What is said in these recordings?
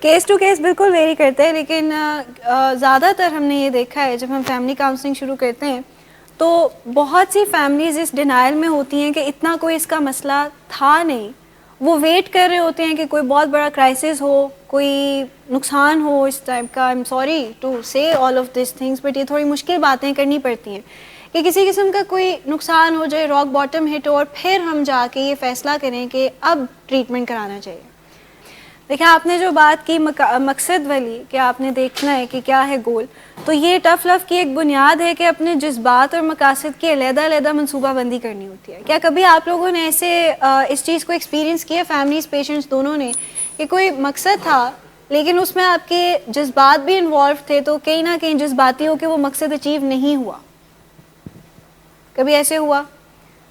Case to case بالکل very کرتے ہیں، لیکن زیادہ تر ہم نے یہ دیکھا ہے جب ہم فیملی کاؤنسلنگ شروع کرتے ہیں تو بہت سی فیملیز اس ڈینائل میں ہوتی ہیں کہ اتنا کوئی اس کا مسئلہ تھا نہیں، وہ ویٹ کر رہے ہوتے ہیں کہ کوئی بہت بڑا کرائسس ہو، کوئی نقصان ہو اس ٹائپ کا. آئی ایم سوری ٹو سے all of these things, but یہ تھوڑی مشکل باتیں کرنی پڑتی ہیں کہ کسی قسم کا کوئی نقصان ہو جائے، راک باٹم ہٹ ہو، اور پھر ہم جا کے یہ فیصلہ کریں کہ اب ٹریٹمنٹ کرانا چاہیے. دیکھیں آپ نے جو بات کی مقصد والی کہ آپ نے دیکھنا ہے کہ کیا ہے گول، تو یہ ٹف لو کی ایک بنیاد ہے کہ اپنے جذبات اور مقاصد کی علیحدہ علیحدہ منصوبہ بندی کرنی ہوتی ہے. کیا کبھی آپ لوگوں نے ایسے اس چیز کو ایکسپیرینس کیا، فیملیز پیشنٹس دونوں نے، کہ کوئی مقصد تھا لیکن اس میں آپ کے جذبات بھی انوالو تھے تو کہیں نہ کہیں جذباتی ہو کہ وہ مقصد اچیو نہیں ہوا؟ کبھی ایسے ہوا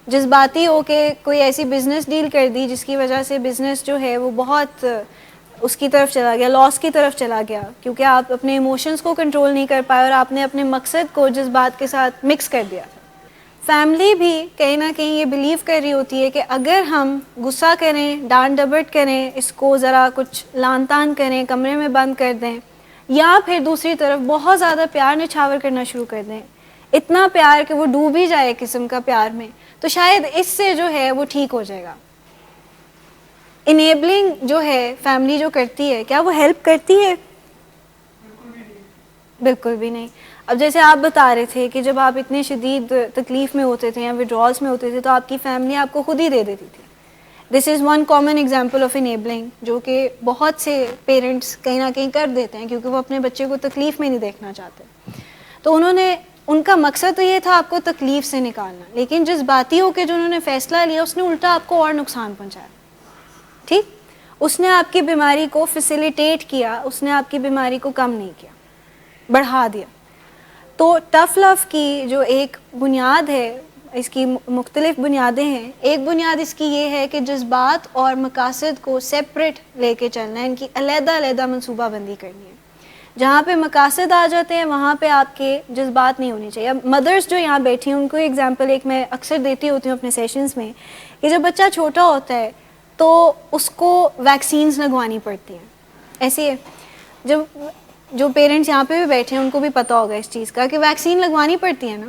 جذباتی ہو کہ کوئی ایسی بزنس ڈیل کر دی جس کی وجہ سے بزنس جو ہے وہ بہت اس کی طرف چلا گیا، لاس کی طرف چلا گیا، کیونکہ آپ اپنے ایموشنز کو کنٹرول نہیں کر پائے اور آپ نے اپنے مقصد کو جذبات کے ساتھ مکس کر دیا. فیملی بھی کہیں نہ کہیں یہ بلیو کر رہی ہوتی ہے کہ اگر ہم غصہ کریں، ڈانٹ ڈپٹ کریں، اس کو ذرا کچھ لان تان کریں، کمرے میں بند کر دیں، یا پھر دوسری طرف بہت زیادہ پیار نچھاور کرنا شروع کر دیں، اتنا پیار کہ وہ ڈوب ہی جائے قسم کا پیار میں، تو شاید اس سے جو ہے وہ ٹھیک ہو جائے گا. انیبلنگ جو ہے فیملی جو کرتی ہے، کیا وہ ہیلپ کرتی ہے؟ بالکل بھی نہیں. اب جیسے آپ بتا رہے تھے کہ جب آپ اتنے شدید تکلیف میں ہوتے تھے یا وڈرالس میں ہوتے تھے تو آپ کی فیملی آپ کو خود ہی دے دیتی تھی. This is one common example of enabling, جو کہ بہت سے پیرنٹس کہیں نہ کہیں کر دیتے ہیں کیونکہ وہ اپنے بچے کو تکلیف میں نہیں دیکھنا چاہتے. تو ان کا مقصد تو یہ تھا آپ کو تکلیف سے نکالنا، لیکن جذباتی ہو کے جو انہوں نے فیصلہ لیا اس نے الٹا آپ کو اور نقصان پہنچایا. ٹھیک، اس نے آپ کی بیماری کو فیسیلیٹیٹ کیا، اس نے آپ کی بیماری کو کم نہیں کیا، بڑھا دیا. تو ٹف لو کی جو ایک بنیاد ہے، اس کی مختلف بنیادیں ہیں. ایک بنیاد اس کی یہ ہے کہ جذبات اور مقاصد کو سیپریٹ لے کے چلنا ہے، ان کی علیحدہ علیحدہ منصوبہ بندی کرنی ہے. جہاں پہ مقاصد آ جاتے ہیں وہاں پہ آپ کے جذبات نہیں ہونی چاہیے. اب مدرس جو یہاں بیٹھی ہیں ان کو ایگزامپل ایک میں اکثر دیتی ہوتی ہوں اپنے سیشنز میں، کہ جب بچہ چھوٹا ہوتا ہے تو اس کو ویکسینز لگوانی پڑتی ہیں. ایسی ہے جو پیرنٹس یہاں پہ بھی بیٹھے ہیں ان کو بھی پتہ ہوگا اس چیز کا کہ ویکسین لگوانی پڑتی ہے نا.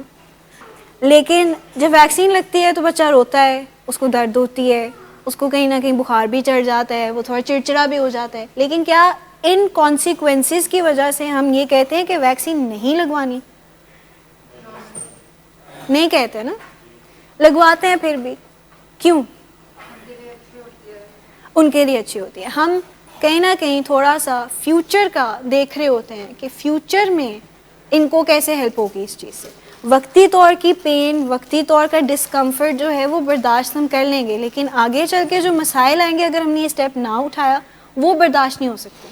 لیکن جب ویکسین لگتی ہے تو بچہ روتا ہے، اس کو درد ہوتی ہے، اس کو کہیں نہ کہیں بخار بھی چڑھ جاتا ہے، وہ تھوڑا چڑچڑا بھی ہو جاتا ہے. لیکن کیا ان کانسیکوینسز کی وجہ سے ہم یہ کہتے ہیں کہ ویکسین نہیں لگوانی؟ نہیں کہتے نا، لگواتے ہیں پھر بھی. کیوں؟ ان کے لیے اچھی ہوتی ہے. ہم کہیں نہ کہیں تھوڑا سا فیوچر کا دیکھ رہے ہوتے ہیں کہ فیوچر میں ان کو کیسے ہیلپ ہوگی اس چیز سے. وقتی طور کی پین، وقتی طور کا ڈسکمفرٹ جو ہے وہ برداشت ہم کر لیں گے، لیکن آگے چل کے جو مسائل آئیں گے اگر ہم نے یہ اسٹیپ نہ اٹھایا وہ برداشت نہیں ہو سکتے.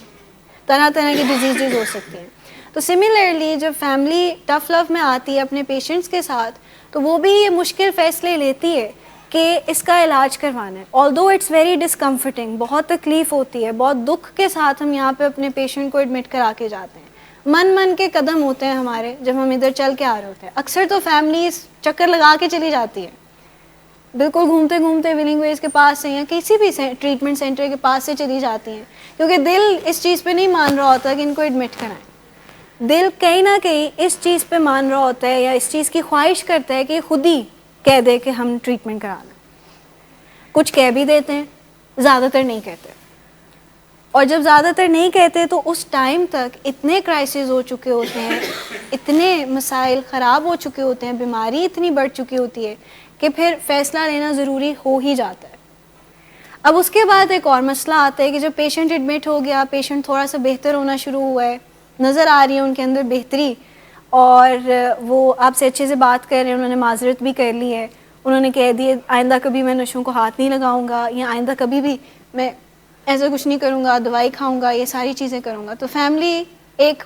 طرح طرح کی ڈیزیزز ہو سکتی ہیں. تو سملرلی جب فیملی ٹف لو میں آتی ہے اپنے پیشنٹس کے ساتھ تو وہ بھی یہ مشکل فیصلے لیتی ہے کہ اس کا علاج کروانا ہے. آلدو اٹس ویری ڈسکمفرٹنگ، بہت تکلیف ہوتی ہے، بہت دکھ کے ساتھ ہم یہاں پہ اپنے پیشنٹ کو ایڈمٹ کرا کے جاتے ہیں. من کے قدم ہوتے ہیں ہمارے جب ہم ادھر چل کے آ رہے ہوتے ہیں. اکثر تو فیملیز چکر لگا کے چلی جاتی ہے، بالکل گھومتے گھومتے ولنگ ویز کے پاس سے یا کسی بھی ٹریٹمنٹ سینٹر کے پاس سے چلی جاتی ہیں، کیونکہ دل اس چیز پہ نہیں مان رہا ہوتا کہ ان کو ایڈمٹ کرائیں. دل کہیں نہ کہیں اس چیز پہ مان رہا ہوتا ہے یا اس چیز کی خواہش کرتا ہے کہ خود ہی کہہ دے کہ ہم ٹریٹمنٹ کرا لیں. کچھ کہہ بھی دیتے ہیں، زیادہ تر نہیں کہتے. اور جب زیادہ تر نہیں کہتے تو اس ٹائم تک اتنے کرائسس ہو چکے ہوتے ہیں، اتنے مسائل خراب ہو چکے ہوتے ہیں، بیماری اتنی بڑھ چکی ہوتی ہے کہ پھر فیصلہ لینا ضروری ہو ہی جاتا ہے. اب اس کے بعد ایک اور مسئلہ آتا ہے کہ جب پیشنٹ ایڈمٹ ہو گیا، پیشنٹ تھوڑا سا بہتر ہونا شروع ہوا ہے، نظر آ رہی ہے ان کے اندر بہتری، اور وہ آپ سے اچھے سے بات کر رہے ہیں، انہوں نے معذرت بھی کر لی ہے، انہوں نے کہہ دیے آئندہ کبھی میں نشوں کو ہاتھ نہیں لگاؤں گا، یا آئندہ کبھی بھی میں ایسا کچھ نہیں کروں گا، دوائی کھاؤں گا، یہ ساری چیزیں کروں گا. تو فیملی ایک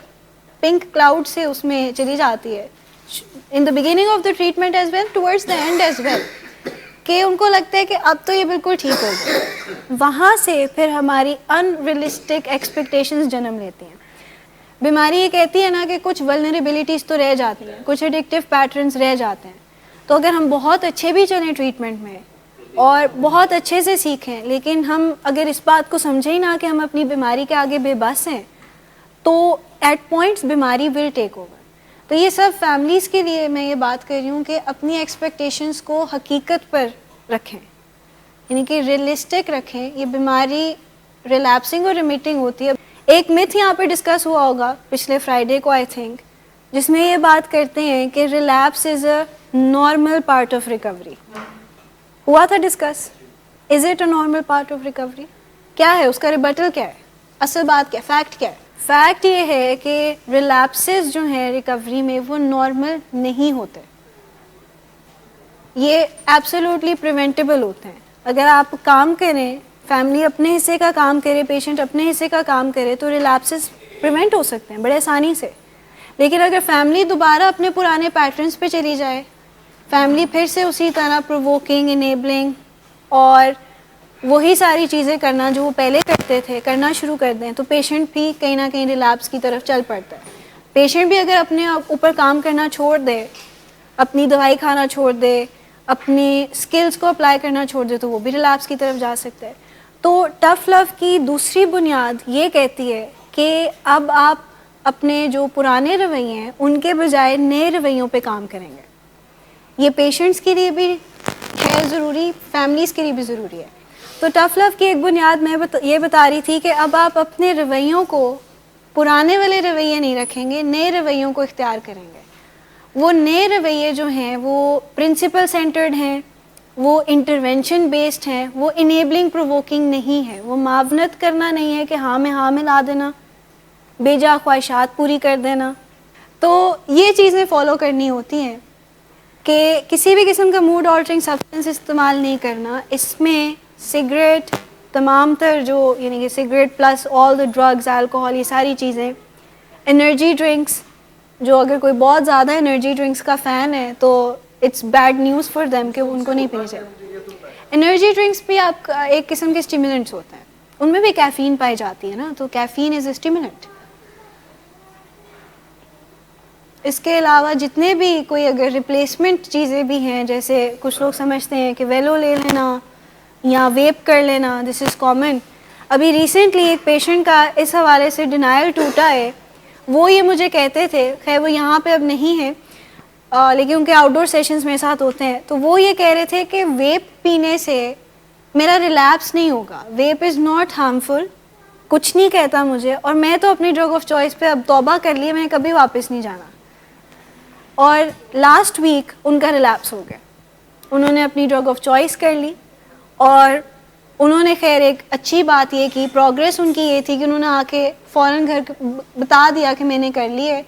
پنک کلاؤڈ سے اس میں چلی جاتی ہے in the beginning of the treatment as well towards the end as well, کہ ان کو لگتا ہے کہ اب تو یہ بالکل ٹھیک ہو گیا. وہاں سے پھر ہماری ان ریئلسٹک ایکسپیکٹیشنز جنم لیتی ہیں. بیماری یہ کہتی ہے نا کہ کچھ ولنریبلٹیز تو رہ جاتی ہیں، کچھ ایڈکٹیو پیٹرنز رہ جاتے ہیں. تو اگر ہم بہت اچھے بھی چلیں ٹریٹمنٹ میں اور بہت اچھے سے سیکھیں، لیکن ہم اگر اس بات کو سمجھیں ہی نہ کہ ہم اپنی بیماری کے آگے بے بس ہیں تو ایٹ پوائنٹس بیماری ول ٹیک اوور. تو یہ سب فیملیز کے لیے میں یہ بات کر رہی ہوں کہ اپنی ایکسپیکٹیشنز کو حقیقت پر رکھیں، یعنی کہ ریئلسٹک رکھیں. یہ بیماری ریلیپسنگ اور ریمیٹنگ ہوتی ہے. ایک میتھ یہاں پہ ڈسکس ہوا ہوگا پچھلے فرائیڈے کو آئی تھنک، جس میں یہ بات کرتے ہیں کہ relapse is a normal part of recovery. ہوا تھا discuss, is it a normal part of recovery? کیا ہے اس کا ریبٹل، کیا ہے اصل بات، کیا فیکٹ کیا ہے؟ فیکٹ یہ ہے کہ ریلیپسز جو ہیں ریکوری میں وہ نارمل نہیں ہوتے، یہ ایبسولوٹلی پریونٹیبل ہوتے ہیں. اگر آپ کام کریں، فیملی اپنے حصے کا کام کرے، پیشنٹ اپنے حصے کا کام کرے تو ریلیپسز پریونٹ ہو سکتے ہیں بڑے آسانی سے. لیکن اگر فیملی دوبارہ اپنے پرانے پیٹرنس پہ چلی جائے، فیملی پھر سے اسی طرح پرووکنگ، انیبلنگ اور وہی ساری چیزیں کرنا جو وہ پہلے کرتے تھے کرنا شروع کر دیں، تو پیشنٹ بھی کہیں نہ کہیں ریلیپس کی طرف چل پڑتا ہے. پیشنٹ بھی اگر اپنے اوپر کام کرنا چھوڑ دے، اپنی دوائی کھانا چھوڑ دے، اپنی سکلز کو اپلائی کرنا چھوڑ دے، تو وہ بھی ریلیپس کی طرف جا سکتا ہے. تو ٹف لو کی دوسری بنیاد یہ کہتی ہے کہ اب آپ اپنے جو پرانے رویے ہیں ان کے بجائے نئے رویوں پہ کام کریں گے. یہ پیشنٹس کے لیے بھی ہے ضروری، فیملیز کے لیے بھی ضروری ہے. تو ٹف لو کی ایک بنیاد میں یہ بتا رہی تھی کہ اب آپ اپنے رویوں کو پرانے والے رویے نہیں رکھیں گے، نئے رویوں کو اختیار کریں گے. وہ نئے رویے جو ہیں وہ پرنسپل سینٹرڈ ہیں، وہ انٹرونشن بیسڈ ہیں، وہ انیبلنگ پرووکنگ نہیں ہے، وہ معاونت کرنا نہیں ہے کہ ہاں میں ہاں ملا دینا، بے جا خواہشات پوری کر دینا. تو یہ چیزیں فالو کرنی ہوتی ہیں کہ کسی بھی قسم کا موڈ آلٹرنگ سبسٹنس استعمال نہیں کرنا. اس میں سگریٹ، تمام تر جو یعنی کہ cigarette plus all the drugs, alcohol, یہ ساری چیزیں، انرجی ڈرنکس، جو اگر کوئی بہت زیادہ انرجی ڈرنکس کا فین ہے تو it's bad news for them کہ ان کو نہیں پینی چاہیے. انرجی ڈرنکس بھی آپ ایک قسم کے اسٹیمولنٹس ہوتے ہیں، ان میں بھی کیفین پائی جاتی ہے نا، تو کیفین از اے اسٹیمولنٹ. اس کے علاوہ جتنے بھی کوئی اگر ریپلیسمنٹ چیزیں بھی ہیں، جیسے کچھ لوگ سمجھتے ہیں کہ ویلو لے لینا یا ویپ کر لینا، دس از کامن. ابھی ریسنٹلی ایک پیشنٹ کا اس حوالے سے ڈینائل ٹوٹا ہے. وہ یہ مجھے کہتے تھے، خیر وہ یہاں پہ اب نہیں ہے لیکن ان کے آؤٹ ڈور سیشنز میرے ساتھ ہوتے ہیں، تو وہ یہ کہہ رہے تھے کہ ویپ پینے سے میرا ریلیپس نہیں ہوگا، ویپ از ناٹ ہارمفل، کچھ نہیں کہتا مجھے، اور میں تو اپنی ڈرگ آف چوائس پہ اب توبہ کر لی، میں کبھی واپس نہیں جانا. اور لاسٹ ویک ان کا ریلیپس ہو گیا، انہوں نے اپنی ڈرگ آف چوائس کر لی، اور انہوں نے خیر ایک اچھی بات یہ کی، پروگریس ان کی یہ تھی کہ انہوں نے آ کے فوراً گھر بتا دیا کہ میں نے کر لی ہے،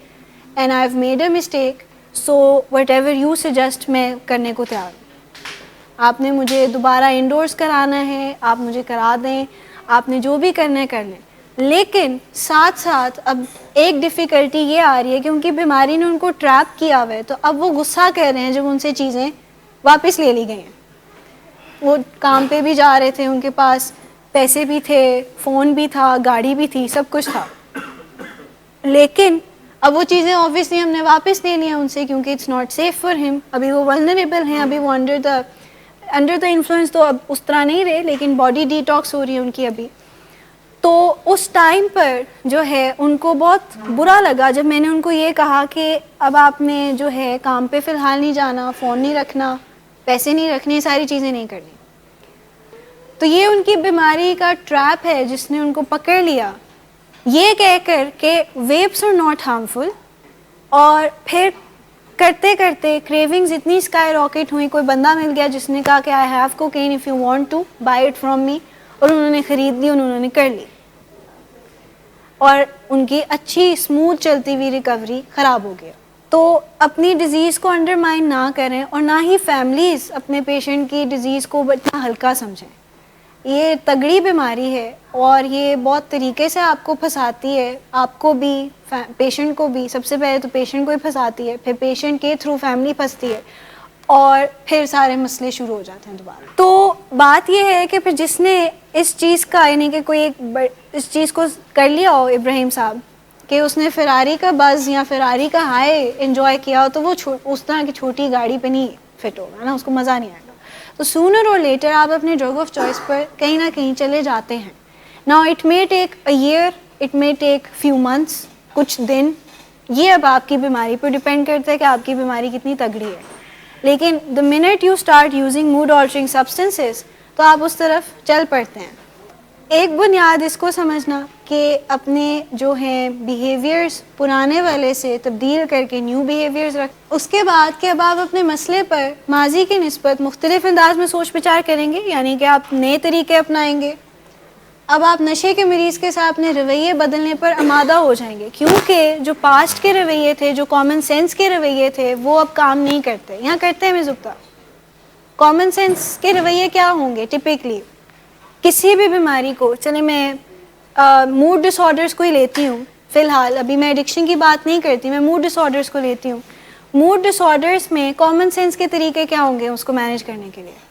and I have made a mistake, so what ever you suggest میں کرنے کو تیار ہوں. آپ نے مجھے دوبارہ انڈورس کرانا ہے، آپ مجھے کرا دیں، آپ نے جو بھی کرنا ہے کر لیں. لیکن ساتھ ساتھ اب ایک ڈیفیکلٹی یہ آ رہی ہے کہ ان کی بیماری نے ان کو ٹریپ کیا ہوا ہے، تو اب وہ غصہ کر رہے ہیں جب ان سے چیزیں واپس لے لی گئی ہیں. وہ کام پہ بھی جا رہے تھے، ان کے پاس پیسے بھی تھے، فون بھی تھا، گاڑی بھی تھی، سب کچھ تھا، لیکن اب وہ چیزیں آبویسلی ہم نے واپس لے لی ہیں ان سے، کیونکہ اٹس ناٹ سیف فار ہم. ابھی وہ ولنریبل ہیں، ابھی وہ انڈر دا انفلوئنس تو اب اس طرح نہیں رہے، لیکن باڈی ڈی ٹاکس ہو رہی ہے ان کی ابھی. تو اس ٹائم پر جو ہے ان کو بہت برا لگا جب میں نے ان کو یہ کہا کہ اب آپ نے جو ہے کام پہ فی الحال نہیں جانا، فون نہیں رکھنا، پیسے نہیں رکھنے، ساری چیزیں نہیں کرنی. تو یہ ان کی بیماری کا ٹریپ ہے جس نے ان کو پکڑ لیا، یہ کہہ کر کہ ویپس آر ناٹ ہارمفل، اور پھر کرتے کرتے کریونگز اتنی اسکائی راکٹ ہوئی. کوئی بندہ مل گیا جس نے کہا کہ I have cocaine if you want to buy it from me, اور انہوں نے خرید لی، انہوں نے کر لی، اور ان کی اچھی اسموتھ چلتی ہوئی ریکوری خراب ہو گیا. تو اپنی ڈیزیز کو انڈرمائن نہ کریں، اور نہ ہی فیملیز اپنے پیشنٹ کی ڈیزیز کو اتنا ہلکا سمجھیں. یہ تگڑی بیماری ہے اور یہ بہت طریقے سے آپ کو پھنساتی ہے، آپ کو بھی، پیشنٹ کو بھی. سب سے پہلے تو پیشنٹ کو ہی پھنساتی ہے، پھر پیشنٹ کے تھرو فیملی پھنستی ہے، اور پھر سارے مسئلے شروع ہو جاتے ہیں دوبارہ. تو بات یہ ہے کہ پھر جس نے اس چیز کا یعنی کہ کوئی ایک اس چیز کو کر لیا ہو، ابراہیم صاحب، کہ اس نے فراری کا بز یا فراری کا ہائی انجوائے کیا ہو، تو وہ اس طرح کی چھوٹی گاڑی پہ نہیں فٹ ہوگا نا، اس کو مزہ نہیں آئے گا. تو سونر اور لیٹر آپ اپنے ڈرگ آف چوائس پر کہیں نہ کہیں چلے جاتے ہیں. Now it may take a year, it may take few months, کچھ دن, یہ اب آپ کی بیماری پر ڈپینڈ کرتا ہے کہ آپ کی بیماری کتنی تگڑی ہے. لیکن the minute you start using mood altering substances تو آپ اس طرف چل پڑتے ہیں. ایک بنیاد اس کو سمجھنا کہ اپنے جو ہیں بیہیویئرز پرانے والے سے تبدیل کر کے نیو بیہیویئرز رکھ. اس کے بعد کہ اب آپ اپنے مسئلے پر ماضی کی نسبت مختلف انداز میں سوچ بچار کریں گے, یعنی کہ آپ نئے طریقے اپنائیں گے. اب آپ نشے کے مریض کے ساتھ اپنے رویے بدلنے پر آمادہ ہو جائیں گے, کیونکہ جو پاسٹ کے رویے تھے, جو کامن سینس کے رویے تھے, وہ اب کام نہیں کرتے. یہاں کرتے ہیں مزبطہ. کامن سینس کے رویے کیا ہوں گے ٹپکلی؟ کسی بھی بیماری کو, چلیں میں موڈ ڈس آرڈرس کو ہی لیتی ہوں فی الحال, ابھی میں ایڈکشن کی بات نہیں کرتی, میں موڈ ڈس آرڈرس کو لیتی ہوں. موڈ ڈس آرڈرس میں کامن سینس کے طریقے کیا ہوں گے اس کو مینیج کرنے کے لیے؟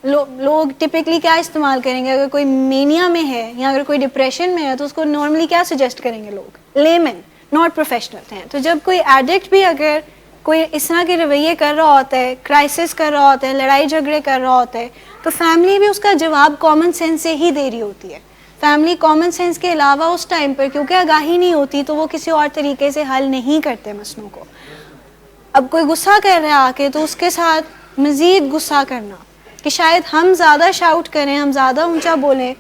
لوگ ٹپکلی کیا استعمال کریں گے؟ اگر کوئی مینیا میں ہے یا اگر کوئی ڈپریشن میں ہے تو اس کو نارملی کیا سجیسٹ کریں گے لوگ؟ لیمن, ناٹ پروفیشنل ہیں. تو جب کوئی ایڈکٹ بھی اگر کوئی اس طرح کے رویے کر رہا ہوتا ہے, کرائسس کر رہا ہوتا ہے, لڑائی جھگڑے کر رہا ہوتا ہے, تو فیملی بھی اس کا جواب کامن سینس سے ہی دے رہی ہوتی ہے. فیملی کامن سینس کے علاوہ اس ٹائم پر کیونکہ آگاہی نہیں ہوتی تو وہ کسی اور طریقے سے حل نہیں کرتے مسئلوں کو. اب کوئی غصہ کر رہا ہے آ کے تو اس کے ساتھ مزید غصہ کرنا کہ شاید ہم زیادہ شاؤٹ کریں, ہم زیادہ اونچا بولیں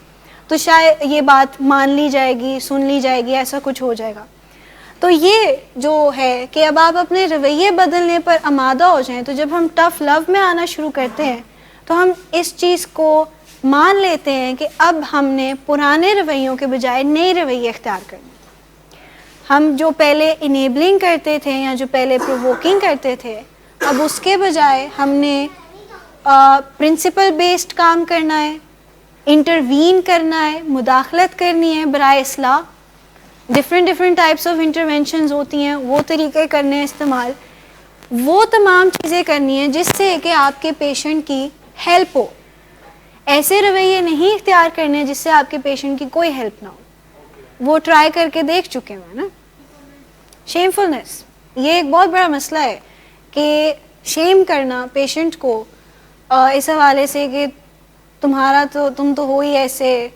تو شاید یہ بات مان لی جائے گی, سن لی جائے گی, ایسا کچھ ہو جائے گا. تو یہ جو ہے کہ اب آپ اپنے رویے بدلنے پر آمادہ ہو جائیں, تو جب ہم ٹف لو میں آنا شروع کرتے ہیں تو ہم اس چیز کو مان لیتے ہیں کہ اب ہم نے پرانے رویوں کے بجائے نئے رویے اختیار کرنے. ہم جو پہلے انیبلنگ کرتے تھے یا جو پہلے پرووکنگ کرتے تھے, اب اس کے بجائے ہم نے پرنسپل بیسڈ کام کرنا ہے, انٹروین کرنا ہے, مداخلت کرنی ہے برائے اصلاح. ڈفرینٹ ٹائپس آف انٹرونشنز ہوتی ہیں, وہ طریقے کرنے ہیں استعمال, وہ تمام چیزیں کرنی ہیں جس سے کہ آپ کے پیشنٹ کی ہیلپ ہو. ایسے رویے نہیں اختیار کرنے جس سے آپ کے پیشنٹ کی کوئی ہیلپ نہ ہو. وہ ٹرائی کر کے دیکھ چکے ہیں نا. شیم فلنس یہ ایک بہت بڑا مسئلہ ہے کہ شیم کرنا پیشنٹ کو اس حوالے سے کہ تم تو ہو ہی ایسے,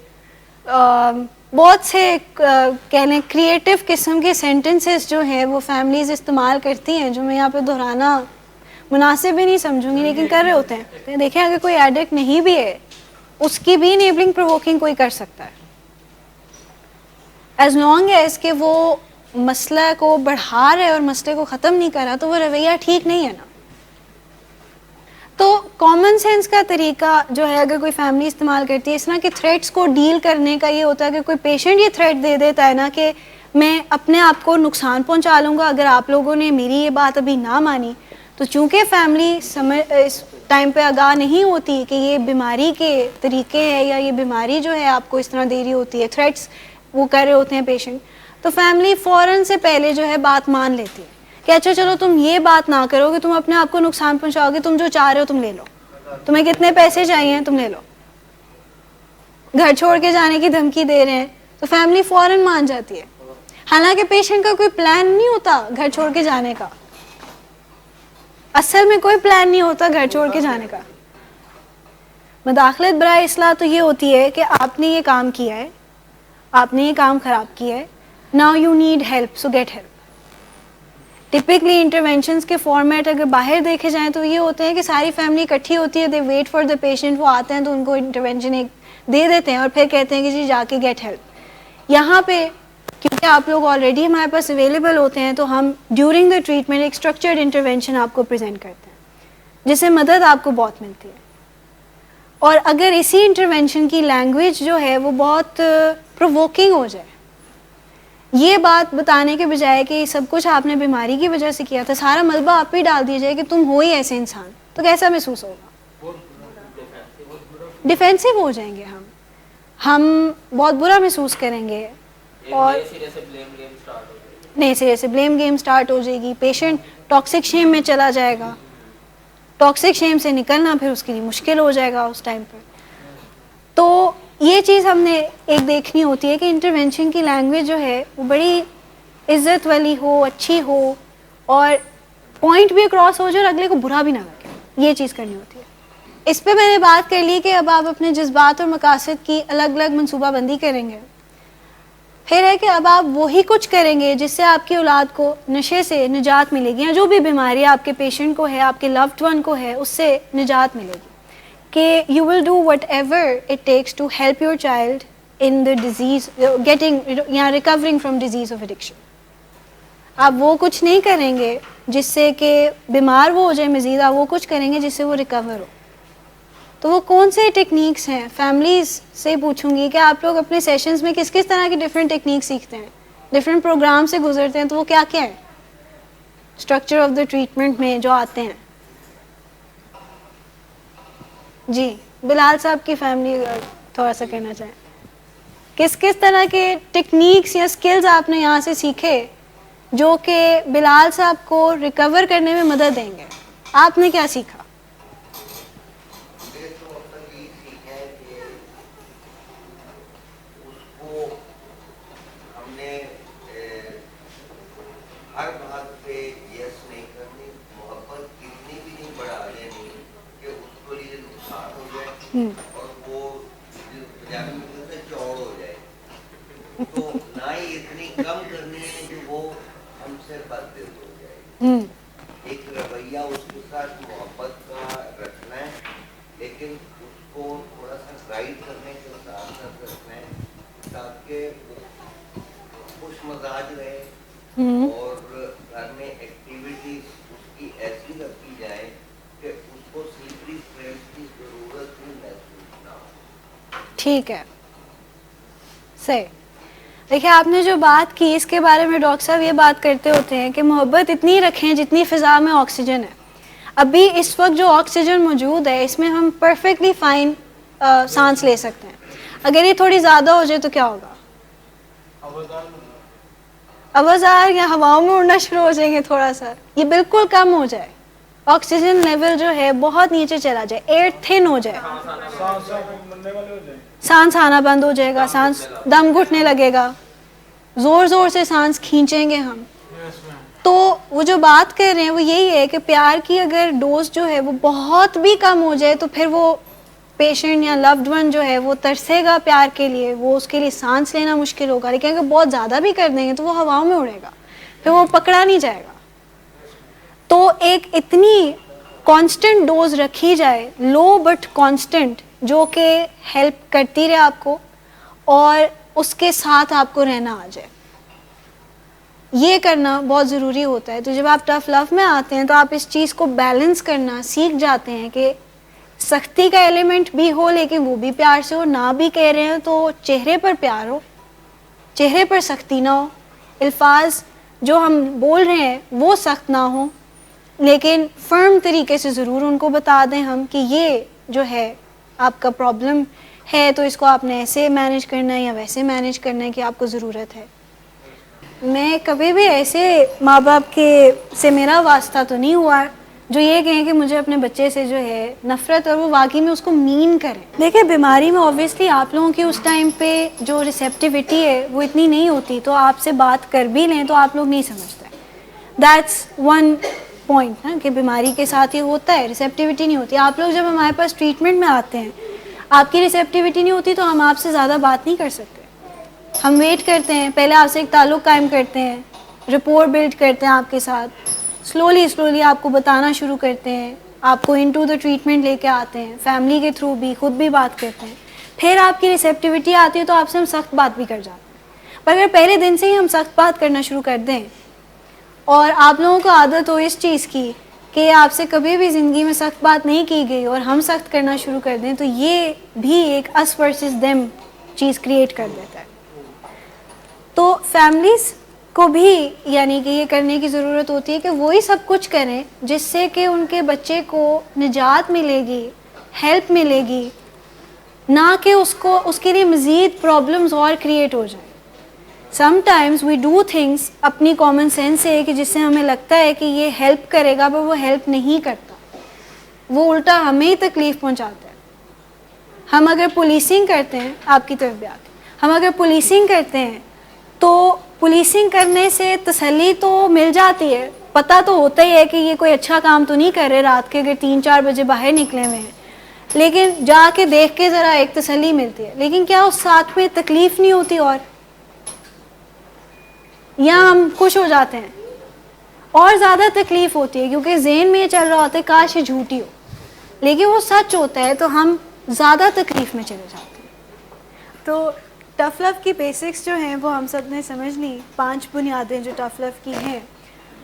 بہت سے کہہ لیں کریٹو قسم کے سینٹنسز جو ہیں وہ فیملیز استعمال کرتی ہیں, جو میں یہاں پہ دہرانا مناسب بھی نہیں سمجھوں گی, لیکن کر رہے ہوتے ہیں. دیکھیں اگر کوئی ایڈکٹ نہیں بھی ہے اس کی بھی انیبلنگ پرووکنگ کوئی کر سکتا ہے, ایز لانگ ایز کہ وہ مسئلہ کو بڑھا رہے اور مسئلے کو ختم نہیں کر رہا تو وہ رویہ ٹھیک نہیں ہے نا. تو کامن سینس کا طریقہ جو ہے اگر کوئی فیملی استعمال کرتی ہے اس طرح کے تھریٹس کو ڈیل کرنے کا, یہ ہوتا ہے کہ کوئی پیشنٹ یہ تھریٹ دے دیتا ہے نا کہ میں اپنے آپ کو نقصان پہنچا لوں گا اگر آپ لوگوں نے میری یہ بات ابھی نہ مانی. تو چونکہ فیملی اس ٹائم پہ آگاہ نہیں ہوتی کہ یہ بیماری کے طریقے ہیں یا یہ بیماری جو ہے آپ کو اس طرح دے رہی ہوتی ہے, تھریٹس وہ کر رہے ہوتے ہیں پیشنٹ, تو فیملی فوراً سے پہلے جو ہے بات مان لیتی ہے کہ اچھا چلو تم یہ بات نہ کرو کہ تم اپنے آپ کو نقصان پہنچاؤ گے, تم جو چاہ رہے ہو تم لے لو, تمہیں کتنے پیسے چاہیے تم لے لو, گھر چھوڑ کے جانے کی دھمکی دے رہے ہیں, تو فیملی فوراً مان جاتی ہے. حالانکہ پیشنٹ کا کوئی پلان نہیں ہوتا گھر چھوڑ کے جانے کا, اصل میں کوئی پلان نہیں ہوتا گھر چھوڑ کے جانے کا. مداخلت برائے اصلاح تو یہ ہوتی ہے کہ آپ نے یہ کام کیا ہے, آپ نے یہ کام خراب کیا ہے, now you need help so get help. Typically interventions کے فارمیٹ اگر باہر دیکھے جائیں تو یہ ہوتے ہیں کہ ساری فیملی اکٹھی ہوتی ہے, they wait for the patient, وہ آتے ہیں تو ان کو انٹرونشن ایک دے دیتے ہیں اور پھر کہتے ہیں کہ جی جا کے گیٹ ہیلپ. یہاں پہ کیونکہ آپ لوگ آلریڈی ہمارے پاس اویلیبل ہوتے ہیں تو ہم ڈیورنگ دا ٹریٹمنٹ ایک اسٹرکچرڈ انٹرونشن آپ کو پریزنٹ کرتے ہیں جس سے مدد آپ کو بہت ملتی ہے. اور اگر اسی انٹرونشن کی لینگویج جو ہے وہ بہت پرووکنگ ہو جائے, یہ بات بتانے کے بجائے کہ سب کچھ آپ نے بیماری کی وجہ سے کیا تھا, سارا ملبہ آپ پہ ڈال دیا جائے کہ تم ہو ہی ایسے انسان, تو کیسا محسوس ہوگا؟ ڈیفینسو ہو جائیں گے, ہم بہت برا محسوس کریں گے اور نئے سرے سے بلیم گیم سٹارٹ ہو جائے گی. پیشنٹ ٹاکسک شیم میں چلا جائے گا, ٹاکسک شیم سے نکلنا پھر اس کے لیے مشکل ہو جائے گا اس ٹائم پر. تو یہ چیز ہم نے ایک دیکھنی ہوتی ہے کہ انٹرونشن کی لینگویج جو ہے وہ بڑی عزت والی ہو, اچھی ہو اور پوائنٹ بھی کراس ہو جائے اور اگلے کو برا بھی نہ لگے, یہ چیز کرنی ہوتی ہے. اس پہ میں نے بات کر لی کہ اب آپ اپنے جذبات اور مقاصد کی الگ الگ منصوبہ بندی کریں گے. پھر ہے کہ اب آپ وہی کچھ کریں گے جس سے آپ کی اولاد کو نشے سے نجات ملے گی, یا جو بھی بیماری آپ کے پیشنٹ کو ہے, آپ کے لوڈ ون کو ہے, اس سے نجات ملے گی. کہ you will do whatever it takes to help your child in the disease getting یا recovering from disease of addiction. آپ وہ کچھ نہیں کریں گے جس سے کہ بیمار وہ ہو جائے مزید, آپ وہ کچھ کریں گے جس سے وہ ریکور ہو. تو وہ کون سے ٹیکنیکس ہیں؟ فیملیز سے پوچھوں گی کہ آپ لوگ اپنے سیشنز میں کس کس طرح کی ڈفرینٹ ٹیکنیک سیکھتے ہیں, ڈفرینٹ پروگرام سے گزرتے ہیں, تو وہ کیا کیا ہے اسٹرکچر آف دا ٹریٹمنٹ میں جو آتے ہیں؟ جی بلال صاحب کی فیملی تھوڑا سا کہنا چاہیں, کس کس طرح کے ٹیکنیکس یا اسکلز آپ نے یہاں سے سیکھے جو کہ بلال صاحب کو ریکور کرنے میں مدد دیں گے؟ آپ نے کیا سیکھا؟ ہر بات پہ یس نہیں کرنی, محبت اتنی بھی نہیں بڑھا دینی کہ اس کو لیے نقصان ہو جائے اور وہ پنجابی میں کہتے ہیں چوڑ ہو جائے. تو نہ ہی اتنی کم کرنی ہے کہ وہ ہم سے بددل ہو جائے. ایک رویہ اس کے ساتھ محبت کا رکھنا ہے, لیکن اس کو تھوڑا سا گائڈ کرنے کے ساتھ ساتھ رکھنا ہے تاکہ خوش مزاج رہے اور گھر میں ایکٹیویٹیز اس کی ایسی رکھی جائے کہ اس کو سیکریٹ فرینڈس کی ضرورت بھی محسوس نہ ہو. ٹھیک ہے, صحیح. دیکھیں آپ نے جو بات کی اس کے بارے میں ڈاکٹر صاحب یہ بات کرتے ہوتے ہیں کہ محبت اتنی رکھیں جتنی فضا میں آکسیجن ہے. ابھی اس وقت جو آکسیجن موجود ہے اس میں ہم پرفیکٹلی فائن سانس لے سکتے ہیں. اگر یہ تھوڑی زیادہ ہو جائے تو کیا ہوگا؟ آوازار یا ہواؤں میں اڑنا شروع ہو جائیں گے. تھوڑا سا یہ بالکل کم ہو جائے, آکسیجن لیول جو ہے بہت نیچے چلا جائے, ایئر تھن ہو جائے, سانس آنا بند ہو جائے گا, سانس دم گھٹنے لگے گا, زور زور سے سانس کھینچیں گے ہم. تو وہ جو بات کر رہے ہیں وہ یہی ہے کہ پیار کی اگر ڈوز جو ہے وہ بہت بھی کم ہو جائے تو پھر وہ پیشنٹ یا لوڈ ون جو ہے وہ ترسے گا پیار کے لیے, وہ اس کے لیے سانس لینا مشکل ہوگا. لیکن اگر بہت زیادہ بھی کر دیں گے تو وہ ہواؤں میں اڑے گا, پھر وہ پکڑا نہیں جائے گا. تو ایک اتنی کانسٹنٹ ڈوز رکھی جائے, لو بٹ کانسٹنٹ, جو کہ ہیلپ کرتی رہے آپ کو اور اس کے ساتھ آپ کو رہنا آ جائے. یہ کرنا بہت ضروری ہوتا ہے. تو جب آپ ٹف لو میں آتے ہیں تو آپ اس چیز کو بیلنس کرنا سیکھ جاتے ہیں کہ سختی کا ایلیمنٹ بھی ہو لیکن وہ بھی پیار سے ہو, نہ بھی کہہ رہے ہیں تو چہرے پر پیار ہو, چہرے پر سختی نہ ہو, الفاظ جو ہم بول رہے ہیں وہ سخت نہ ہوں, لیکن فرم طریقے سے ضرور ان کو بتا دیں ہم کہ یہ جو ہے آپ کا پرابلم ہے تو اس کو آپ نے ایسے مینیج کرنا ہے یا ویسے مینیج کرنا ہے کہ آپ کو ضرورت ہے. میں کبھی بھی ایسے ماں باپ کے سے میرا واسطہ تو نہیں ہوا جو یہ کہیں کہ مجھے اپنے بچے سے جو ہے نفرت, اور وہ واقعی میں اس کو مین کریں. دیکھیں بیماری میں اوبویسلی آپ لوگوں کی اس ٹائم پہ جو ریسیپٹیوٹی ہے وہ اتنی نہیں ہوتی, تو آپ سے بات کر بھی لیں تو آپ لوگ نہیں سمجھتے. دیٹس ون پوائنٹ نا کہ بیماری کے ساتھ یہ ہوتا ہے, ریسیپٹیوٹی نہیں ہوتی. آپ لوگ جب ہمارے پاس ٹریٹمنٹ میں آتے ہیں آپ کی ریسیپٹیوٹی نہیں ہوتی تو ہم آپ سے زیادہ بات نہیں کر سکتے. ہم ویٹ کرتے ہیں, پہلے آپ سے ایک تعلق قائم کرتے ہیں, رپورٹ بلڈ کرتے ہیں آپ کے ساتھ, سلولی آپ کو بتانا شروع کرتے ہیں, آپ کو انٹو دا ٹریٹمنٹ لے کے آتے ہیں, فیملی کے تھرو بھی, خود بھی بات کرتے ہیں. پھر آپ کی ریسیپٹیوٹی آتی ہے تو آپ سے ہم سخت بات بھی کر جاتے ہیں. پر اگر پہلے دن سے ہی ہم سخت بات کرنا شروع کر دیں اور آپ لوگوں کو عادت ہو اس چیز کی کہ آپ سے کبھی بھی زندگی میں سخت بات نہیں کی گئی اور ہم سخت کرنا شروع کر دیں, تو یہ بھی ایک us versus them چیز کریٹ کر دیتا ہے. تو فیملیز کو بھی یعنی کہ یہ کرنے کی ضرورت ہوتی ہے کہ وہی سب کچھ کریں جس سے کہ ان کے بچے کو نجات ملے گی, ہیلپ ملے گی, نہ کہ اس کے لیے مزید پرابلمز اور کریٹ ہو جائیں. Sometimes we do things اپنی کامن سینس سے کہ جس سے ہمیں لگتا ہے کہ یہ ہیلپ کرے گا, پر وہ ہیلپ نہیں کرتا, وہ الٹا ہمیں ہی تکلیف پہنچاتا ہے. ہم اگر پولیسنگ کرتے ہیں, آپ کی طرف بھی آتے ہیں, ہم اگر پولیسنگ کرتے ہیں تو پولیسنگ کرنے سے تسلی تو مل جاتی ہے, پتہ تو ہوتا ہی ہے کہ یہ کوئی اچھا کام تو نہیں کر رہے رات کے اگر 3-4 بجے باہر نکلے ہوئے ہیں, لیکن جا کے دیکھ کے ذرا ایک تسلی ملتی ہے، لیکن کیا اس ساتھ میں تکلیف نہیں ہوتی؟ اور یا ہم خوش ہو جاتے ہیں؟ اور زیادہ تکلیف ہوتی ہے، کیونکہ ذہن میں یہ چل رہا ہوتا ہے کاش یہ جھوٹی ہو، لیکن وہ سچ ہوتا ہے تو ہم زیادہ تکلیف میں چلے جاتے ہیں۔ تو ٹف لو کی بیسکس جو ہیں وہ ہم سب نے سمجھ لی، 5 بنیادیں جو ٹف لو کی ہیں۔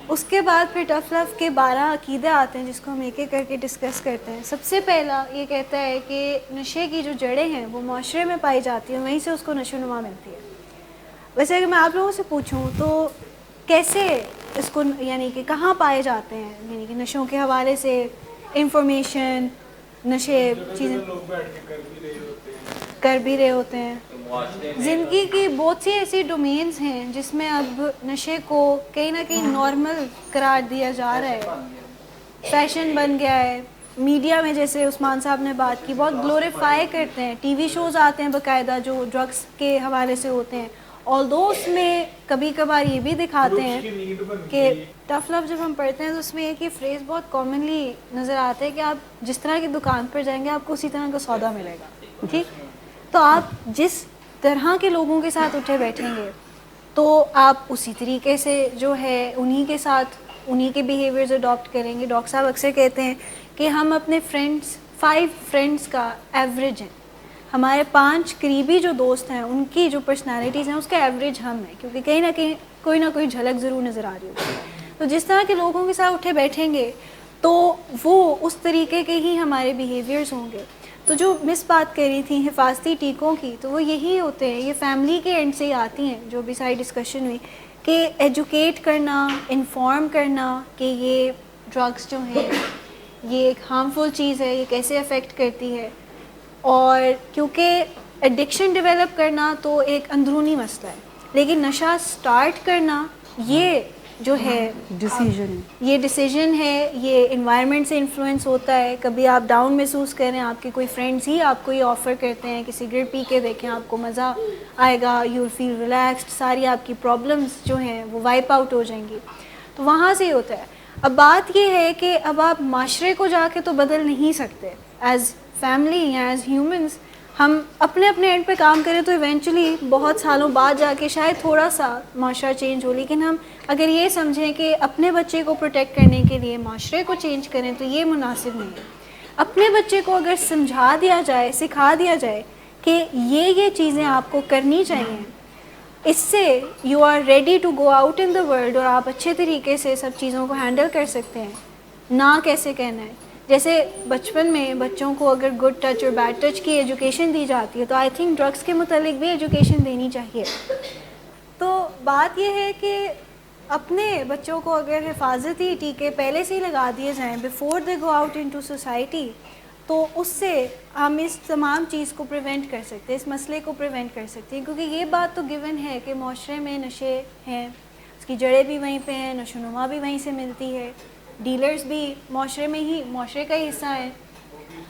اس کے بعد پھر ٹف لو کے 12 عقیدے آتے ہیں جس کو ہم ایک ایک کر کے ڈسکس کرتے ہیں۔ سب سے پہلا یہ کہتا ہے کہ نشے کی جو جڑیں ہیں وہ معاشرے میں پائی جاتی ہیں، وہیں سے اس کو نشو نما ملتی ہے۔ ویسے اگر میں آپ لوگوں سے پوچھوں تو کیسے اس کو، یعنی کہ کہاں پائے جاتے ہیں، یعنی کہ نشوں کے حوالے سے انفارمیشن، نشے چیزیں کر بھی رہے ہوتے ہیں۔ زندگی کی بہت سی ایسی ڈومینز ہیں جس میں اب نشے کو کہیں نہ کہیں نارمل قرار دیا جا رہا ہے، فیشن بن گیا ہے۔ میڈیا میں جیسے عثمان صاحب نے بات کی، بہت گلوریفائی کرتے ہیں، ٹی وی شوز آتے ہیں باقاعدہ جو ڈرگس کے حوالے سے ہوتے ہیں، آلدو اس میں کبھی کبھار یہ بھی دکھاتے ہیں کہ ٹف لو جب ہم پڑھتے ہیں تو اس میں ایک یہ فریز بہت کامنلی نظر آتا ہے کہ آپ جس طرح کی دکان پر جائیں گے آپ کو اسی طرح کا سودا ملے گا، ٹھیک؟ تو آپ جس طرح کے لوگوں کے ساتھ اٹھے بیٹھیں گے تو آپ اسی طریقے سے جو ہے انہی کے ساتھ انہی کے بیہیویئرز اڈاپٹ کریں گے۔ ڈاکٹر صاحب اکثر کہتے ہیں کہ ہم اپنے 5 فرینڈس کا ایوریج ہیں، ہمارے 5 قریبی جو دوست ہیں ان کی جو پرسنالٹیز ہیں اس کا ایوریج ہم ہیں، کیونکہ کہیں نہ کہیں کوئی نہ کوئی جھلک ضرور نظر آ رہی ہوتی ہے۔ تو جس طرح کے لوگوں کے ساتھ اٹھے بیٹھیں گے تو وہ اس طریقے کے ہی ہمارے بیہیویئرز ہوں گے۔ تو جو مس بات کر رہی تھی حفاظتی ٹیکوں کی، تو وہ یہی ہوتے ہیں، یہ فیملی کے اینڈ سے ہی آتی ہیں، جو بھی ساری ڈسکشن ہوئی کہ ایجوکیٹ کرنا، انفارم کرنا کہ یہ ڈرگس جو ہیں یہ ایک ہارمفل چیز ہے، یہ کیسے افیکٹ کرتی ہے، اور کیونکہ ایڈکشن ڈیولپ کرنا تو ایک اندرونی مسئلہ ہے، لیکن نشہ سٹارٹ کرنا یہ جو ہے ڈیسیجن ہے، یہ انوائرمنٹ سے انفلوئنس ہوتا ہے۔ کبھی آپ ڈاؤن محسوس کریں، آپ کے کوئی فرینڈز ہی آپ کو یہ آفر کرتے ہیں کہ سگریٹ پی کے دیکھیں آپ کو مزہ آئے گا، یو ول فیل ریلیکسڈ، ساری آپ کی پرابلمس جو ہیں وہ وائپ آؤٹ ہو جائیں گی، تو وہاں سے ہی ہوتا ہے۔ اب بات یہ ہے کہ اب آپ معاشرے کو جا کے تو بدل نہیں سکتے، ایز فیملی یا ایز ہیومنس ہم اپنے اینڈ پہ کام کریں تو ایونچولی بہت سالوں بعد جا کے شاید تھوڑا سا معاشرہ چینج ہو، لیکن ہم اگر یہ سمجھیں کہ اپنے بچے کو پروٹیکٹ کرنے کے لیے معاشرے کو چینج کریں تو یہ مناسب نہیں ہے۔ اپنے بچے کو اگر سمجھا دیا جائے، سکھا دیا جائے کہ یہ چیزیں آپ کو کرنی چاہیے، اس سے you are ready to go out in the world, اور آپ اچھے طریقے سے سب چیزوں کو ہینڈل کر سکتے ہیں، نہ کیسے کہنا ہے۔ جیسے بچپن میں بچوں کو اگر گڈ ٹچ اور بیڈ ٹچ کی ایجوکیشن دی جاتی ہے تو آئی تھنک ڈرگس کے متعلق بھی ایجوکیشن دینی چاہیے۔ تو بات یہ ہے کہ اپنے بچوں کو اگر حفاظتی ٹیکے پہلے سے ہی لگا دیے جائیں before they go out into society, تو اس سے ہم اس تمام چیز کو پریونٹ کر سکتے ہیں، اس مسئلے کو پریونٹ کر سکتے ہیں، کیونکہ یہ بات تو گیون ہے کہ معاشرے میں نشے ہیں، اس کی جڑیں بھی وہیں پہ ہیں، نشو و نما بھی وہیں سے ملتی ہے، ڈیلرز بھی معاشرے کا ہی حصہ ہیں،